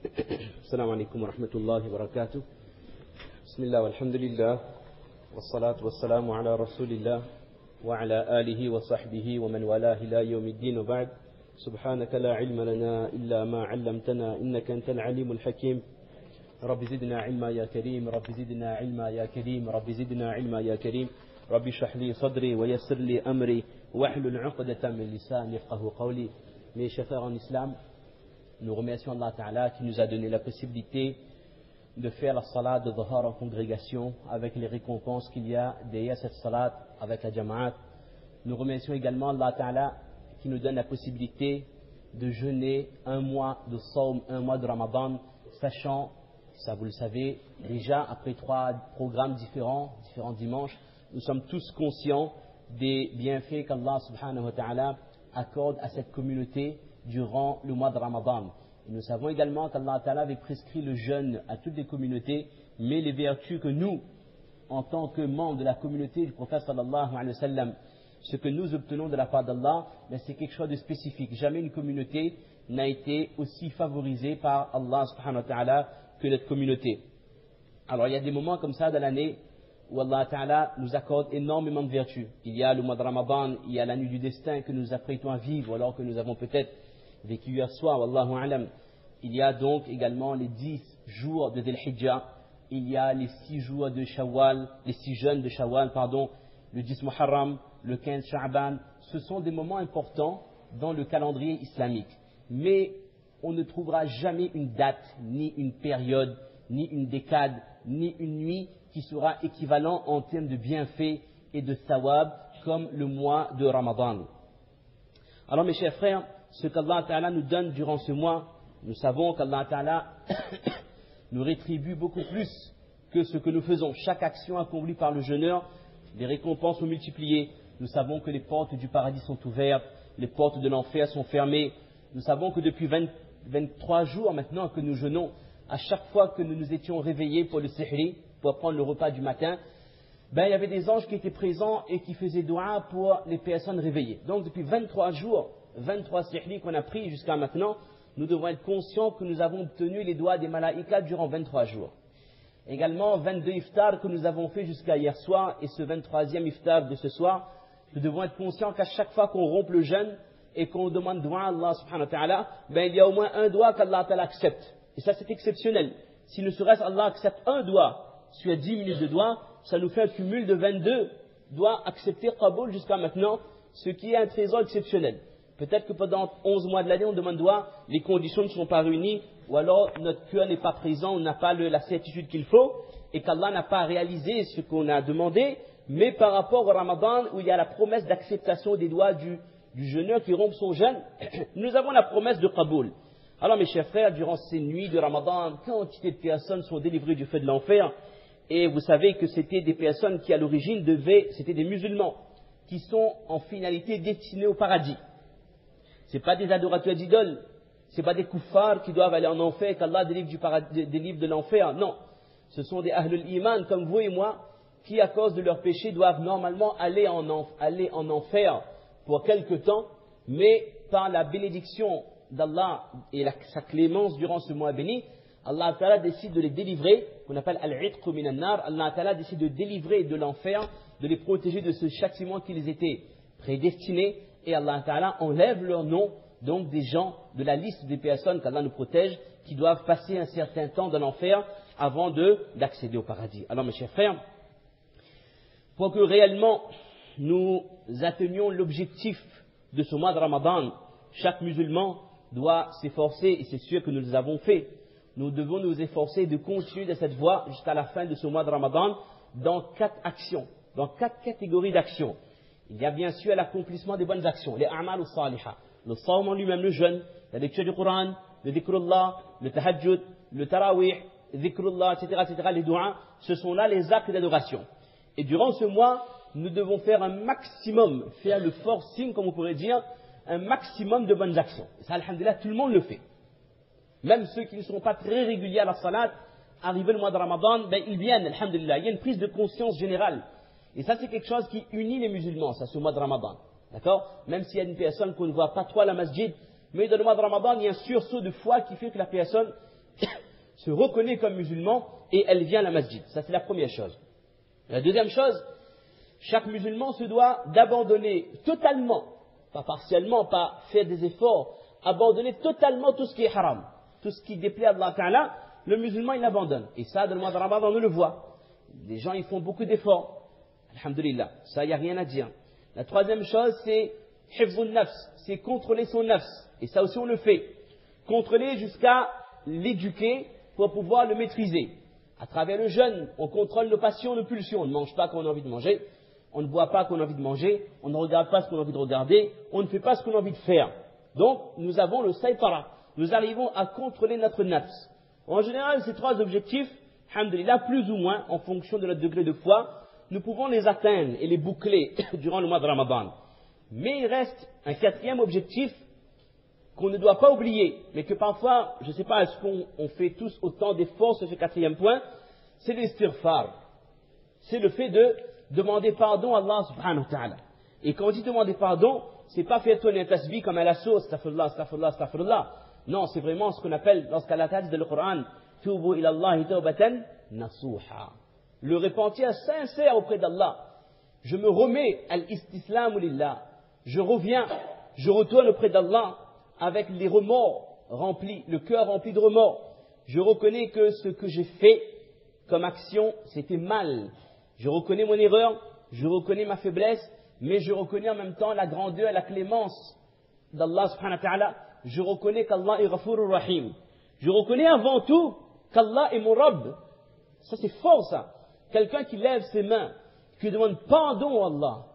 السلام عليكم ورحمة الله وبركاته. بسم الله والحمد لله والصلاة والسلام على رسول الله وعلى آله وصحبه ومن والاه إلى يوم الدين وبعد. سبحانك لا علم لنا إلا ما علمتنا إنك أنت العليم الحكيم. رب زدنا علما يا كريم، رب زدنا علما يا كريم، رب زدنا علما يا كريم. رب اشرح لي صدري ويسر لي أمري واحلل عقدة من لساني يفقهوا قولي. Mes chers frères en islam, nous remercions Allah Ta'ala qui nous a donné la possibilité de faire la salat de Dhuhr en congrégation avec les récompenses qu'il y a derrière cette salat avec la Jama'at. Nous remercions également Allah Ta'ala qui nous donne la possibilité de jeûner un mois de Sawm, un mois de Ramadan, sachant, ça vous le savez, déjà après 3 programmes différents dimanches, nous sommes tous conscients des bienfaits qu'Allah Subhanahu wa Ta'ala accorde à cette communauté durant le mois de Ramadan. Et nous savons également qu'Allah Ta'ala avait prescrit le jeûne à toutes les communautés, mais les vertus que nous, en tant que membres de la communauté du prophète sallallahu alayhi wa sallam, ce que nous obtenons de la part d'Allah, c'est quelque chose de spécifique. Jamais une communauté n'a été aussi favorisée par Allah subhanahu wa ta'ala que notre communauté. Alors il y a des moments comme ça dans l'année où Allah Ta'ala nous accorde énormément de vertus. Il y a le mois de Ramadan, il y a la nuit du destin que nous apprêtons à vivre, alors que nous avons peut-être vécu hier soir, Wallahu A'lam. Il y a donc également les 10 jours de Dhul Hijjah, il y a les 6 jours de Shawwal, les 6 jeûnes de Shawwal, le 10 Muharram, le 15 Sha'ban. Ce sont des moments importants dans le calendrier islamique. Mais on ne trouvera jamais une date, ni une période, ni une décade, ni une nuit qui sera équivalent en termes de bienfaits et de thawab comme le mois de Ramadan. Alors mes chers frères, ce qu'Allah Ta'ala nous donne durant ce mois, nous savons qu'Allah Ta'ala nous rétribue beaucoup plus que ce que nous faisons. Chaque action accomplie par le jeûneur, les récompenses sont multipliées. Nous savons que les portes du paradis sont ouvertes, les portes de l'enfer sont fermées. Nous savons que depuis 23 jours maintenant que nous jeûnons, à chaque fois que nous nous étions réveillés pour le sihri, pour prendre le repas du matin, il y avait des anges qui étaient présents et qui faisaient dua pour les personnes réveillées. Donc depuis 23 jours, 23 sihri qu'on a pris jusqu'à maintenant, nous devons être conscients que nous avons obtenu les doigts des malaïkas durant 23 jours. Également 22 iftars que nous avons fait jusqu'à hier soir et ce 23e iftar de ce soir, nous devons être conscients qu'à chaque fois qu'on rompt le jeûne et qu'on demande dua à Allah subhanahu wa ta'ala, il y a au moins un doigt qu'Allah ta'ala accepte. Et ça c'est exceptionnel. Si ne serait-ce Allah accepte un doigt sur 10 minutes de doigts, ça nous fait un cumul de 22 doigts acceptés Qaboul jusqu'à maintenant, ce qui est un trésor exceptionnel. Peut-être que pendant 11 mois de l'année, on demande doigt, les conditions ne sont pas réunies, ou alors notre cœur n'est pas présent, on n'a pas la certitude qu'il faut, et qu'Allah n'a pas réalisé ce qu'on a demandé, mais par rapport au Ramadan, où il y a la promesse d'acceptation des doigts du jeûneur qui rompt son jeûne, nous avons la promesse de Qaboul. Alors mes chers frères, durant ces nuits de Ramadan, quantité de personnes sont délivrées du feu de l'enfer. Et vous savez que c'était des personnes qui à l'origine c'était des musulmans, qui sont en finalité destinés au paradis. Ce n'est pas des adorateurs d'idoles, ce n'est pas des kuffars qui doivent aller en enfer, qu'Allah délivre de l'enfer. Non, ce sont des ahlul iman comme vous et moi, qui à cause de leurs péchés doivent normalement aller en enfer pour quelque temps, mais par la bénédiction d'Allah et sa clémence durant ce mois béni, Allah Ta'ala décide de les délivrer, qu'on appelle al-'itq min an-nar. Allah Ta'ala décide de délivrer de l'enfer, de les protéger de ce châtiment qu'ils étaient prédestinés, et Allah Ta'ala enlève leur nom, donc des gens de la liste des personnes qu'Allah nous protège, qui doivent passer un certain temps dans l'enfer avant d'accéder au paradis. Alors mes chers frères, pour que réellement nous atteignions l'objectif de ce mois de Ramadan, chaque musulman doit s'efforcer, et c'est sûr que nous l'avons fait. Nous devons nous efforcer de continuer de cette voie jusqu'à la fin de ce mois de Ramadan dans 4 actions, dans 4 catégories d'actions. Il y a bien sûr l'accomplissement des bonnes actions, les a'mal al-salihah, le sawm en lui-même, le jeûne, la lecture du Coran, le dhikrullah, le tahajjud, le tarawih, le dhikrullah, etc., les doigts, ce sont là les actes d'adoration. Et durant ce mois, nous devons faire un maximum, faire le forcing, comme on pourrait dire, un maximum de bonnes actions. Ça, alhamdulillah, tout le monde le fait. Même ceux qui ne sont pas très réguliers à la salat, arrivé le mois de Ramadan, ils viennent, alhamdulillah. Il y a une prise de conscience générale. Et ça, c'est quelque chose qui unit les musulmans, ça, ce mois de Ramadan. D'accord? Même s'il y a une personne qu'on ne voit pas trop à la masjid, mais dans le mois de Ramadan, il y a un sursaut de foi qui fait que la personne se reconnaît comme musulman et elle vient à la masjid. Ça, c'est la première chose. La deuxième chose, chaque musulman se doit d'abandonner totalement, pas partiellement, pas faire des efforts, abandonner totalement tout ce qui est haram, tout ce qui déplaît à Allah Ta'ala, le musulman il abandonne. Et ça, dans le mois de Ramadan, on le voit. Les gens, ils font beaucoup d'efforts. Alhamdulillah, ça, il n'y a rien à dire. La troisième chose, c'est hifzun nafs, c'est contrôler son nafs. Et ça aussi, on le fait. Contrôler jusqu'à l'éduquer pour pouvoir le maîtriser. À travers le jeûne, on contrôle nos passions, nos pulsions. On ne mange pas quand on a envie de manger. On ne boit pas quand on a envie de manger. On ne regarde pas ce qu'on a envie de regarder. On ne fait pas ce qu'on a envie de faire. Donc, nous avons le saytara. Nous arrivons à contrôler notre nafs. En général, ces trois objectifs, alhamdulillah, plus ou moins, en fonction de notre degré de foi, nous pouvons les atteindre et les boucler durant le mois de Ramadan. Mais il reste un quatrième objectif qu'on ne doit pas oublier, mais que parfois, je ne sais pas, est-ce qu'on fait tous autant d'efforts sur ce quatrième point, c'est l'istighfar. C'est le fait de demander pardon à Allah subhanahu wa ta'ala. Et quand on dit demander pardon, c'est pas faire tourner un tasbih comme à la sauce, astaghfirullah, astaghfirullah, astaghfirullah. Non, c'est vraiment ce qu'on appelle, lorsqu'Allah dit dans le Coran, Tubu ila Allahi tawbatan nasuha. Le repentir sincère auprès d'Allah. Je me remets à l'istislamu lillah. Je reviens, je retourne auprès d'Allah avec les remords remplis, le cœur rempli de remords. Je reconnais que ce que j'ai fait comme action, c'était mal. Je reconnais mon erreur, je reconnais ma faiblesse, mais je reconnais en même temps la grandeur et la clémence d'Allah subhanahu wa ta'ala. Je reconnais qu'Allah est Ghafurur Rahim. Je reconnais avant tout qu'Allah est mon Rabb. Ça c'est fort ça. Quelqu'un qui lève ses mains, qui demande pardon à Allah.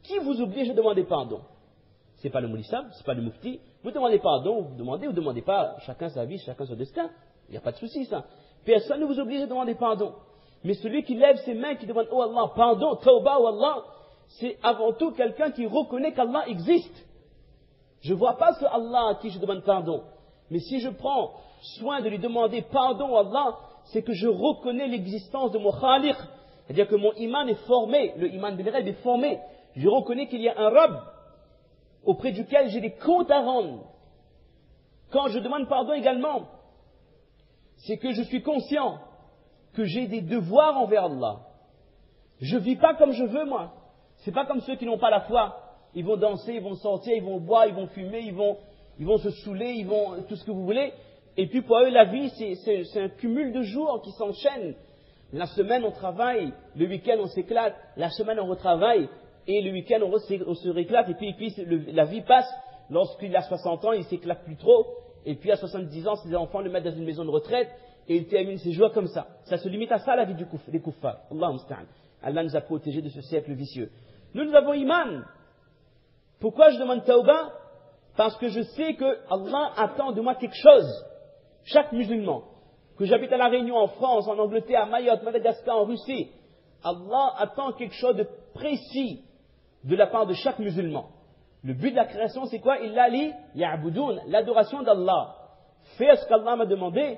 Qui vous oblige à demander pardon? C'est pas le moulissab, c'est pas le mufti. Vous demandez pardon, vous demandez pas, chacun sa vie, chacun son destin. Il n'y a pas de souci ça. Personne ne vous oblige à demander pardon. Mais celui qui lève ses mains, qui demande oh Allah, pardon, tawbah oh Allah, c'est avant tout quelqu'un qui reconnaît qu'Allah existe. Je ne vois pas ce Allah à qui je demande pardon. Mais si je prends soin de lui demander pardon à Allah, c'est que je reconnais l'existence de mon Khaliq. C'est-à-dire que mon iman est formé, le iman bil ghaib est formé. Je reconnais qu'il y a un Rabb auprès duquel j'ai des comptes à rendre. Quand je demande pardon également, c'est que je suis conscient que j'ai des devoirs envers Allah. Je ne vis pas comme je veux, moi. C'est pas comme ceux qui n'ont pas la foi. Ils vont danser, ils vont sortir, ils vont boire, ils vont fumer, ils vont se saouler, ils vont tout ce que vous voulez. Et puis pour eux, la vie, c'est un cumul de jours qui s'enchaînent. La semaine, on travaille, le week-end, on s'éclate, la semaine, on retravaille, et le week-end, on se réclate, et puis la vie passe. Lorsqu'il a 60 ans, il ne s'éclate plus trop, et puis à 70 ans, ses enfants le mettent dans une maison de retraite, et il termine ses jours comme ça. Ça se limite à ça, la vie des kuffars. Allah musta'an. Allah nous a protégés de ce cercle vicieux. Nous avons iman. Pourquoi je demande tawbah? Parce que je sais que Allah attend de moi quelque chose. Chaque musulman, que j'habite à La Réunion, en France, en Angleterre, à Mayotte, Madagascar, en Russie, Allah attend quelque chose de précis de la part de chaque musulman. Le but de la création, c'est quoi? Illa li ya'budoun, l'adoration d'Allah. Faire ce qu'Allah m'a demandé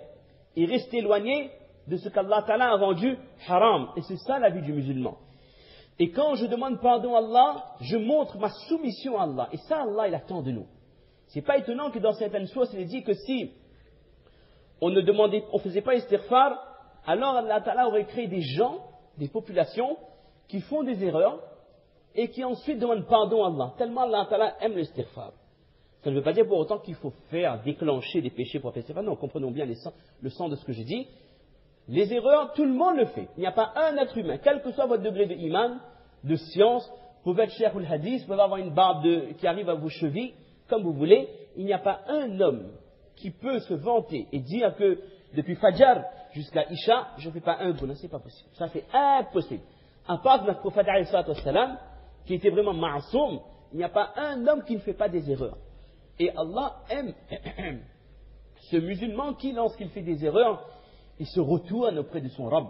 et rester éloigné de ce qu'Allah Ta'ala a rendu haram. Et c'est ça la vie du musulman. Et quand je demande pardon à Allah, je montre ma soumission à Allah. Et ça, Allah, il attend de nous. C'est pas étonnant que dans certaines sources, il est dit que si on ne faisait pas istighfar, alors Allah Ta'ala aurait créé des gens, des populations, qui font des erreurs, et qui ensuite demandent pardon à Allah. Tellement Allah Ta'ala aime l'istighfar. Ça ne veut pas dire pour autant qu'il faut déclencher des péchés pour faire istighfar. Non, comprenons bien le sens de ce que j'ai dit. Les erreurs, tout le monde le fait. Il n'y a pas un être humain, quel que soit votre degré de iman, de science, vous pouvez être cheikh ou le hadith, vous pouvez avoir une barbe qui arrive à vos chevilles, comme vous voulez. Il n'y a pas un homme qui peut se vanter et dire que depuis Fajr jusqu'à Isha, je ne fais pas un gounas, c'est pas possible. Ça c'est impossible. À part de notre prophète qui était vraiment ma'soum, il n'y a pas un homme qui ne fait pas des erreurs. Et Allah aime ce musulman qui, lorsqu'il fait des erreurs, il se retourne auprès de son Rabb.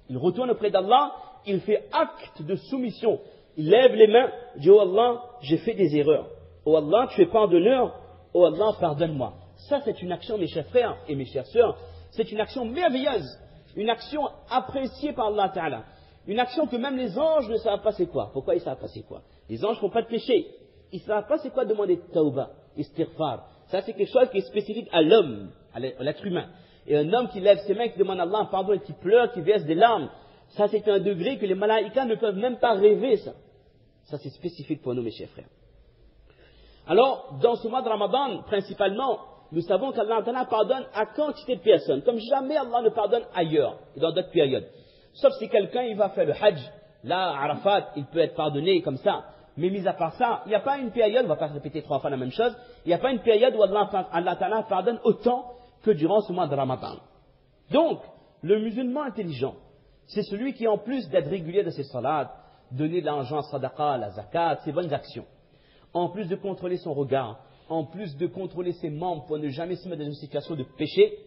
Il retourne auprès d'Allah, il fait acte de soumission. Il lève les mains, dit oh Allah, j'ai fait des erreurs. Oh Allah, tu es pardonneur. Oh Allah, pardonne-moi. Ça, c'est une action, mes chers frères et mes chères sœurs, c'est une action merveilleuse, une action appréciée par Allah Ta'ala, une action que même les anges ne savent pas c'est quoi. Pourquoi ils savent pas c'est quoi? Les anges ne font pas de péché. Ils ne savent pas c'est quoi demander tawbah, istighfar. Ça, c'est quelque chose qui est spécifique à l'homme, à l'être humain. Et un homme qui lève ses mains, qui demande à Allah pardon et qui pleure, qui verse des larmes, ça c'est un degré que les malaïkas ne peuvent même pas rêver, ça. Ça c'est spécifique pour nous, mes chers frères. Alors, dans ce mois de Ramadan, principalement, nous savons qu'Allah pardonne à quantité de personnes, comme jamais Allah ne pardonne ailleurs, et dans d'autres périodes. Sauf si quelqu'un, il va faire le hajj, là, à Arafat, il peut être pardonné comme ça. Mais mis à part ça, il n'y a pas une période, on ne va pas répéter 3 fois la même chose, il n'y a pas une période où Allah pardonne autant que durant ce mois de Ramadan. Donc, le musulman intelligent, c'est celui qui, en plus d'être régulier de ses salats, donner de l'argent à sadaqa, la zakat, ses bonnes actions, en plus de contrôler son regard, en plus de contrôler ses membres pour ne jamais se mettre dans une situation de péché,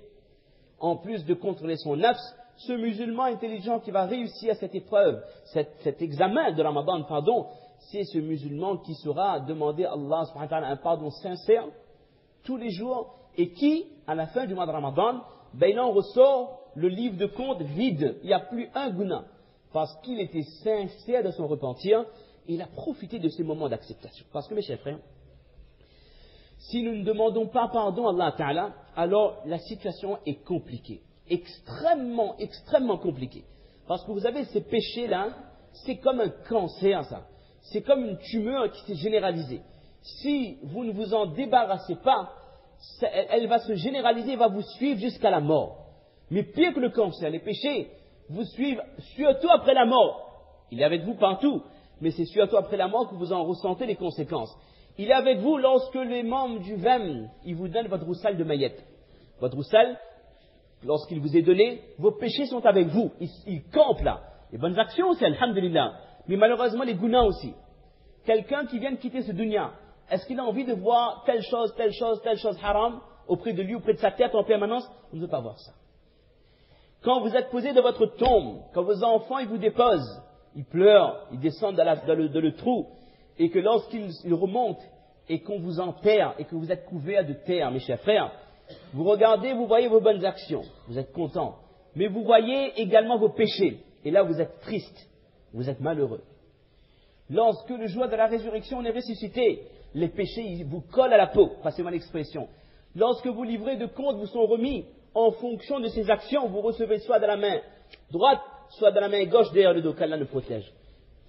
en plus de contrôler son nafs, ce musulman intelligent qui va réussir cette épreuve, cet examen de Ramadan, c'est ce musulman qui saura demander à Allah subhanahu wa ta'ala un pardon sincère tous les jours et qui, à la fin du mois de Ramadan, il en ressort le livre de compte vide. Il n'y a plus un guna parce qu'il était sincère de son repentir et il a profité de ces moments d'acceptation. Parce que mes chers frères, si nous ne demandons pas pardon à Allah Ta'ala, alors la situation est compliquée. Extrêmement, extrêmement compliquée. Parce que vous avez ces péchés-là, c'est comme un cancer, ça. C'est comme une tumeur qui s'est généralisée. Si vous ne vous en débarrassez pas, elle va se généraliser et va vous suivre jusqu'à la mort. Mais pire que le cancer, les péchés vous suivent surtout après la mort. Il est avec vous partout, mais c'est surtout après la mort que vous en ressentez les conséquences. Il est avec vous lorsque les membres du VEM, ils vous donnent votre roussal de maillette. Votre roussal, lorsqu'il vous est donné, vos péchés sont avec vous. Ils campent là. Les bonnes actions, c'est alhamdulillah. Mais malheureusement, les gunas aussi. Quelqu'un qui vient de quitter ce dunya, est-ce qu'il a envie de voir telle chose haram auprès de lui, auprès de sa tête en permanence? On ne veut pas voir ça. Quand vous êtes posé de votre tombe, quand vos enfants ils vous déposent, ils pleurent, ils descendent dans le trou, et que lorsqu'ils remontent et qu'on vous enterre et que vous êtes couverts de terre, mes chers frères, vous regardez, vous voyez vos bonnes actions, vous êtes contents, mais vous voyez également vos péchés, et là vous êtes triste, vous êtes malheureux. Lorsque le jour de la résurrection on est ressuscité, les péchés ils vous collent à la peau, passez-moi l'expression. Lorsque vos livrets de compte vous sont remis, en fonction de ces actions, vous recevez soit de la main droite, soit de la main gauche derrière le dos, qu'Allah nous protège.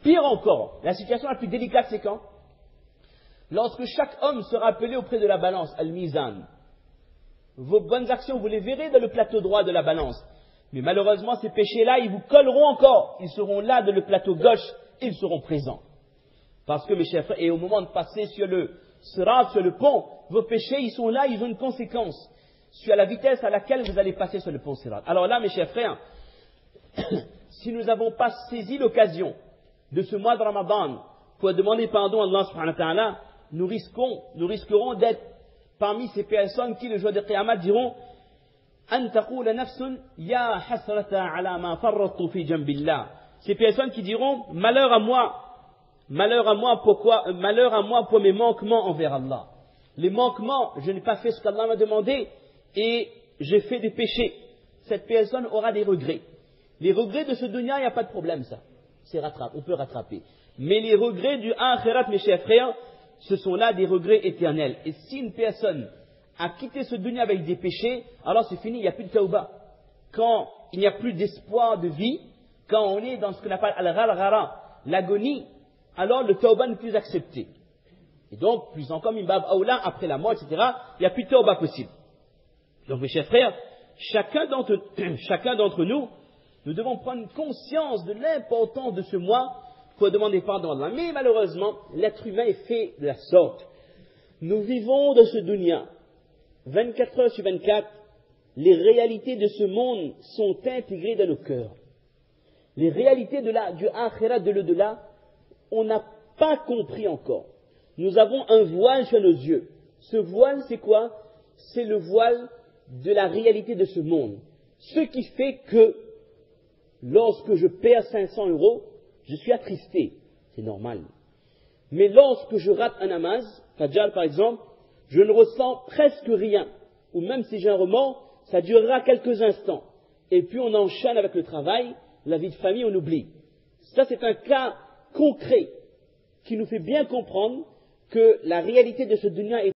Pire encore, la situation la plus délicate c'est quand? Lorsque chaque homme sera appelé auprès de la balance, al-mizan. Vos bonnes actions, vous les verrez dans le plateau droit de la balance. Mais malheureusement, ces péchés-là, ils vous colleront encore. Ils seront là dans le plateau gauche, et ils seront présents. Parce que mes chers frères, et au moment de passer sur le sirat, sur le pont, vos péchés, ils sont là, ils ont une conséquence sur la vitesse à laquelle vous allez passer sur le pont sirat. Alors là, mes chers frères, si nous n'avons pas saisi l'occasion de ce mois de Ramadan pour demander pardon à Allah subhanahu wa ta'ala, nous risquerons d'être parmi ces personnes qui, le jour de Qiyamah, diront An taqula nafsun ya hasrata ala ma farrattu fi jambillah. Ces personnes qui diront malheur à moi pour mes manquements envers Allah. Les manquements, je n'ai pas fait ce qu'Allah m'a demandé et j'ai fait des péchés. Cette personne aura des regrets. Les regrets de ce dunya, il n'y a pas de problème, ça. On peut rattraper. Mais les regrets du akhirat, mes chers frères, ce sont là des regrets éternels. Et si une personne a quitté ce dunya avec des péchés, alors c'est fini, il n'y a plus de tauba. Quand il n'y a plus d'espoir de vie, quand on est dans ce qu'on appelle al-gharghara, l'agonie, alors le tauba n'est plus accepté. Et donc, plus encore, mimbab aoula, après la mort, etc., il n'y a plus de tauba possible. Donc, mes chers frères, chacun d'entre nous, nous devons prendre conscience de l'importance de ce mois pour demander pardon à Allah. Mais malheureusement, l'être humain est fait de la sorte. Nous vivons de ce dunya. 24 heures sur 24, les réalités de ce monde sont intégrées dans nos cœurs. Les réalités du akhirat, de l'au-delà, on n'a pas compris encore. Nous avons un voile sur nos yeux. Ce voile, c'est quoi? C'est le voile de la réalité de ce monde. Ce qui fait que, lorsque je perds 500 €, je suis attristé. C'est normal. Mais lorsque je rate un namaz, Fajr par exemple, je ne ressens presque rien. Ou même si j'ai un remords, ça durera quelques instants. Et puis on enchaîne avec le travail, la vie de famille, on oublie. Ça, c'est un cas concret qui nous fait bien comprendre que la réalité de ce dunya est